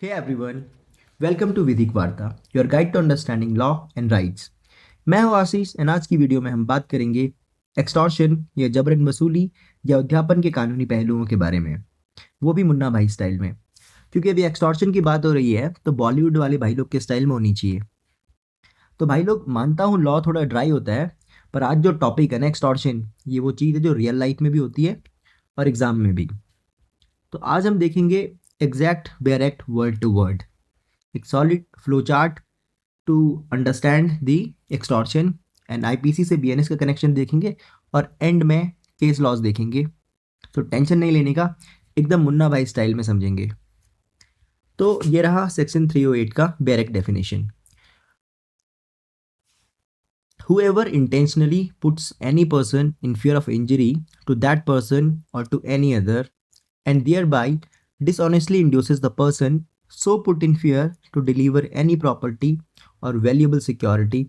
Hey everyone, welcome to Vidhik Varta, your guide to understanding law and rights. मैं हूं आशीष और आज की वीडियो में हम बात करेंगे एक्सटॉर्शन या जबरन वसूली या उद्यापन के कानूनी पहलुओं के बारे में, वो भी मुन्ना भाई स्टाइल में। क्योंकि अभी एक्सटॉर्शन की बात हो रही है तो बॉलीवुड वाले भाई लोग के स्टाइल में होनी चाहिए। तो भाई लोग, मानता हूँ लॉ थोड़ा ड्राई होता है, पर आज जो टॉपिक है ना एक्सटॉर्शन, ये वो चीज़ है जो रियल लाइफ में भी होती है और एग्जाम में भी। तो आज हम देखेंगे exact direct word to word एक solid flow chart to understand the extortion and IPC से बीएनएस का कनेक्शन देखेंगे और एंड में केस लॉज देखेंगे। तो टेंशन नहीं लेने का, एकदम मुन्ना भाई स्टाइल में समझेंगे। तो ये रहा सेक्शन 308 का direct definition. Whoever intentionally puts any person in fear of injury to that person or to any other and thereby dishonestly induces the person so put in fear to deliver any property or valuable security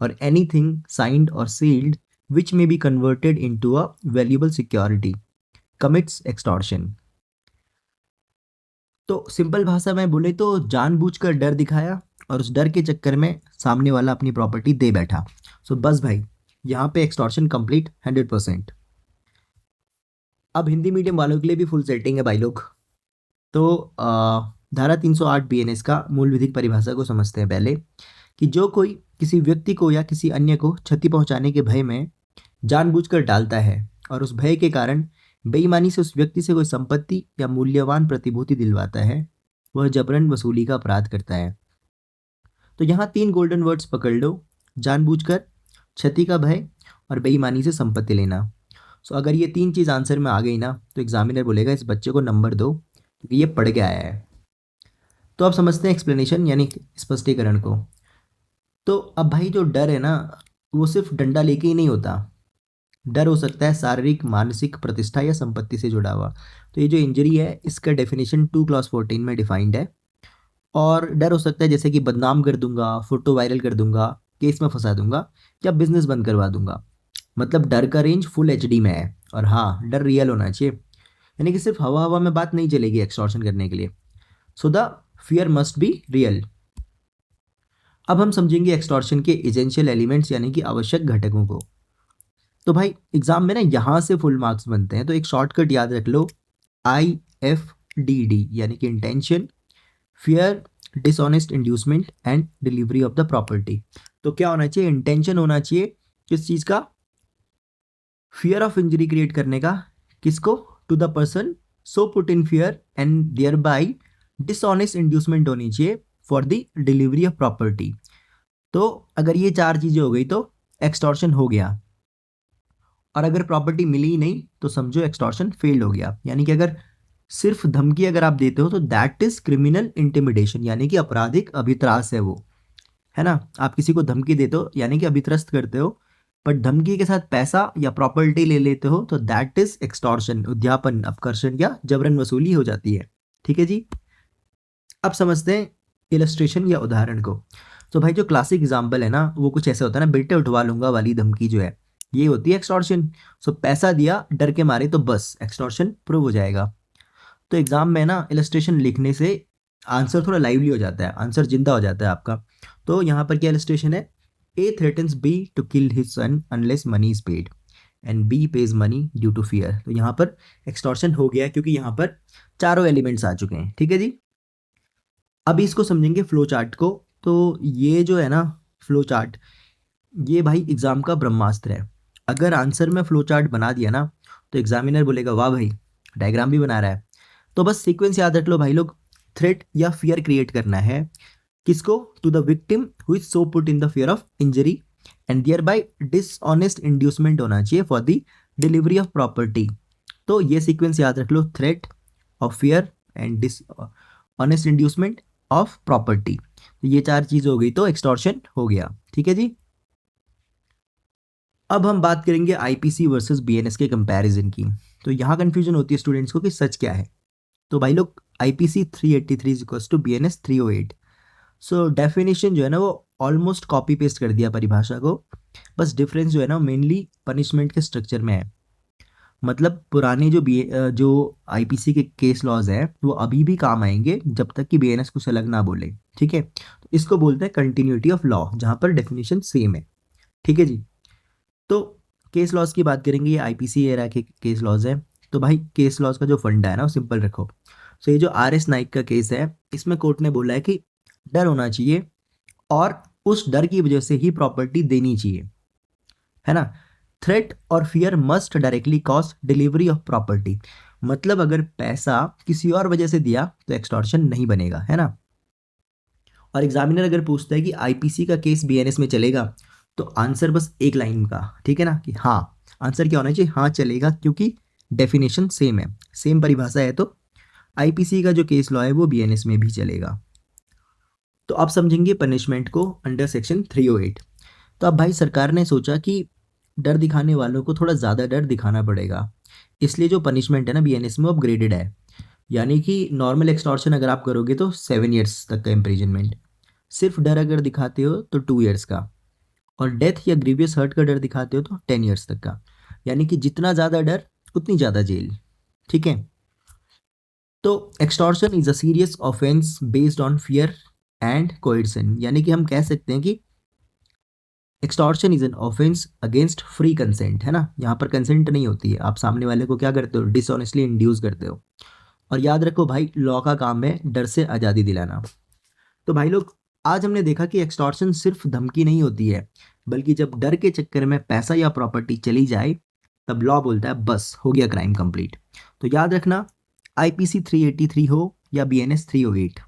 or anything signed or sealed which may be converted into a valuable security commits extortion। तो simple भाषा में बोले तो जानबूझकर डर दिखाया और उस डर के चक्कर में सामने वाला अपनी प्रॉपर्टी दे बैठा। सो बस भाई, यहाँ पे एक्सटॉर्शन कंप्लीट 100%। अब हिंदी मीडियम वालों के लिए भी फुल सेटिंग है भाई लोग। तो धारा 308 बीएनएस का मूल विधिक परिभाषा को समझते हैं पहले, कि जो कोई किसी व्यक्ति को या किसी अन्य को क्षति पहुंचाने के भय में जानबूझकर डालता है और उस भय के कारण बेईमानी से उस व्यक्ति से कोई संपत्ति या मूल्यवान प्रतिभूति दिलवाता है, वह जबरन वसूली का अपराध करता है। तो यहाँ 3 गोल्डन वर्ड्स पकड़ लो: जानबूझकर, क्षति का भय और बेईमानी से संपत्ति लेना। सो अगर ये 3 चीज़ आंसर में आ गई ना, तो एग्जामिनर बोलेगा इस बच्चे को नंबर दो क्योंकि ये पढ़ के आया है। तो अब समझते हैं एक्सप्लेनेशन यानी स्पष्टीकरण को। तो अब भाई जो डर है ना, वो सिर्फ डंडा लेके ही नहीं होता। डर हो सकता है शारीरिक, मानसिक, प्रतिष्ठा या संपत्ति से जुड़ा हुआ। तो ये जो इंजरी है इसका डेफिनेशन 2 क्लॉज 14 में डिफाइंड है। और डर हो सकता है जैसे कि बदनाम कर दूंगा, फोटो वायरल कर दूंगा, केस में फंसा दूंगा या बिजनेस बंद करवा दूंगा। मतलब डर का रेंज फुल एचडी में है। और हाँ, डर रियल होना चाहिए, यानी कि सिर्फ हवा हवा में बात नहीं चलेगी एक्सटॉर्शन करने के लिए। So the fear must be real. अब हम समझेंगे एक्सटॉर्शन के एसेंशियल एलिमेंट्स यानी कि आवश्यक घटकों को। तो भाई एग्जाम में ना यहाँ से फुल मार्क्स बनते हैं, तो एक शॉर्टकट याद रख लो, IFDD, यानी कि intention, fear, dishonest inducement and delivery of the property. तो क्या होना चाहिए? इंटेंशन होना चाहिए किस चीज़ का? फियर ऑफ इंजरी क्रिएट करने का। किसको? To the person so put in fear and thereby dishonest inducement होनी चाहिए for the delivery of property. तो अगर ये 4 चीज़ें हो गई तो एक्सटॉर्शन हो गया। और अगर प्रॉपर्टी मिली ही नहीं तो समझो एक्सटॉर्शन फेल हो गया। यानी कि अगर सिर्फ धमकी अगर आप देते हो तो दैट इज क्रिमिनल इंटिमिडेशन, यानी कि आपराधिक अभित्रास है वो, है ना। आप किसी को धमकी देते हो यानी कि अभित्रस्त करते हो, पर धमकी के साथ पैसा या प्रॉपर्टी ले लेते हो तो दैट इज एक्सटॉर्शन, उद्यापन, अपकर्षण या जबरन वसूली हो जाती है। ठीक है जी। अब समझते हैं इलस्ट्रेशन या उदाहरण को। तो भाई जो क्लासिक एग्जाम्पल है ना, वो कुछ ऐसे होता है ना, बेटे उठवा लूंगा वाली धमकी जो है, ये होती है एक्सटॉर्शन। सो पैसा दिया डर के मारे तो बस एक्सटॉर्शन प्रूव हो जाएगा। तो एग्जाम में ना इलस्ट्रेशन लिखने से आंसर थोड़ा लाइवली हो जाता है, आंसर जिंदा हो जाता है आपका। तो यहाँ पर क्या इलस्ट्रेशन है? A threatens B to kill his son unless money is paid and B pays money due to fear. तो यहाँ पर एक्सटॉर्शन हो गया क्योंकि यहाँ पर चारों एलिमेंट्स आ चुके हैं। ठीक है जी। अभी इसको समझेंगे फ्लो चार्ट को। तो ये जो है ना फ्लो चार्ट, ये भाई एग्जाम का ब्रह्मास्त्र है। अगर आंसर में फ्लो चार्ट बना दिया ना तो एग्जामिनर बोलेगा वाह भाई, डायग्राम भी बना रहा है। तो बस सीक्वेंस याद रख लो भाई लोग। थ्रेट या फियर क्रिएट करना है किसको? To the victim who is so put in the fear of injury and thereby dishonest inducement होना चाहिए for the delivery of property. तो ये सीक्वेंस याद रख लो, threat of fear and dishonest inducement of property. तो ये 4 चीज हो गई तो एक्सटॉर्शन हो गया। ठीक है जी। अब हम बात करेंगे आईपीसी वर्सेस बीएनएस के कंपैरिजन की। तो यहाँ कंफ्यूजन होती है स्टूडेंट्स को कि सच क्या है। तो भाई लोग IPC 383 is equals to BNS 308। So definition जो है ना वो ऑलमोस्ट कॉपी पेस्ट कर दिया परिभाषा को, बस डिफरेंस जो है ना मेनली पनिशमेंट के स्ट्रक्चर में है। मतलब पुराने जो आईपीसी के केस लॉज हैं वो अभी भी काम आएंगे जब तक कि बीएनएस कुछ अलग ना बोले। ठीक है, तो इसको बोलते हैं कंटिन्यूटी ऑफ लॉ, जहाँ पर डेफिनेशन सेम है। ठीक है जी। तो केस लॉज की बात करेंगे, ये आईपीसी एरा के केस लॉज हैं। तो भाई केस लॉज का जो फंडा है ना वो सिंपल रखो। सो ये जो आर एस नाइक का केस है, इसमें कोर्ट ने बोला है कि डर होना चाहिए और उस डर की वजह से ही प्रॉपर्टी देनी चाहिए, है ना। थ्रेट और fear must directly cause delivery of property. मतलब अगर पैसा किसी और वजह से दिया तो एक्सटॉर्शन नहीं बनेगा, है ना। और एग्जामिनर अगर पूछता है कि आईपीसी का केस बीएनएस में चलेगा, तो आंसर बस एक लाइन का, ठीक है ना, कि हाँ। आंसर क्या होना चाहिए, हाँ चलेगा, क्योंकि डेफिनेशन सेम है, सेम परिभाषा है, तो आईपीसी का जो केस लॉ है वो बीएनएस में भी चलेगा। तो आप समझेंगे पनिशमेंट को अंडर सेक्शन 308। तो अब भाई सरकार ने सोचा कि डर दिखाने वालों को थोड़ा ज़्यादा डर दिखाना पड़ेगा, इसलिए जो पनिशमेंट है ना बीएनएस में वो अपग्रेडेड है। यानी कि नॉर्मल एक्सटॉर्शन अगर आप करोगे तो 7 ईयर्स तक का इम्प्रिजनमेंट, सिर्फ डर अगर दिखाते हो तो 2 ईयर्स का, और डेथ या ग्रीवियस हर्ट का डर दिखाते हो तो 10 ईयर्स तक का। यानी कि जितना ज़्यादा डर उतनी ज़्यादा जेल। ठीक है। तो extortion is a serious offence based on fear and coercion, यानी कि हम कह सकते हैं कि extortion is an offence against free consent, है ना। यहाँ पर कंसेंट नहीं होती है, आप सामने वाले को क्या करते हो, डिसऑनेस्टली इंड्यूस करते हो। और याद रखो भाई, लॉ का काम है डर से आज़ादी दिलाना। तो भाई लोग, आज हमने देखा कि एक्सटॉर्शन सिर्फ धमकी नहीं होती है, बल्कि जब डर के चक्कर में पैसा या प्रॉपर्टी चली जाए, तब लॉ बोलता है बस हो गया क्राइम कंप्लीट। तो याद रखना, आईपीसी 383 हो या बीएनएस 308,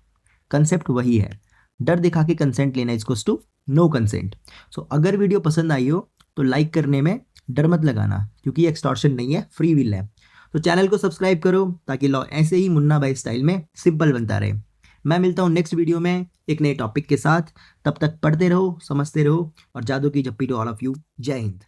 कंसेप्ट वही है। डर दिखा के कंसेंट लेना इज टू नो कंसेंट। सो अगर वीडियो पसंद आई हो तो लाइक करने में डर मत लगाना, क्योंकि एक्सटॉर्शन नहीं है, फ्री विल है। तो चैनल को सब्सक्राइब करो ताकि लॉ ऐसे ही मुन्ना भाई स्टाइल में सिंपल बनता रहे। मैं मिलता हूँ नेक्स्ट वीडियो में एक नए टॉपिक के साथ। तब तक पढ़ते रहो, समझते रहो, और जादू की जप्पी टू ऑल ऑफ यू। जय हिंद।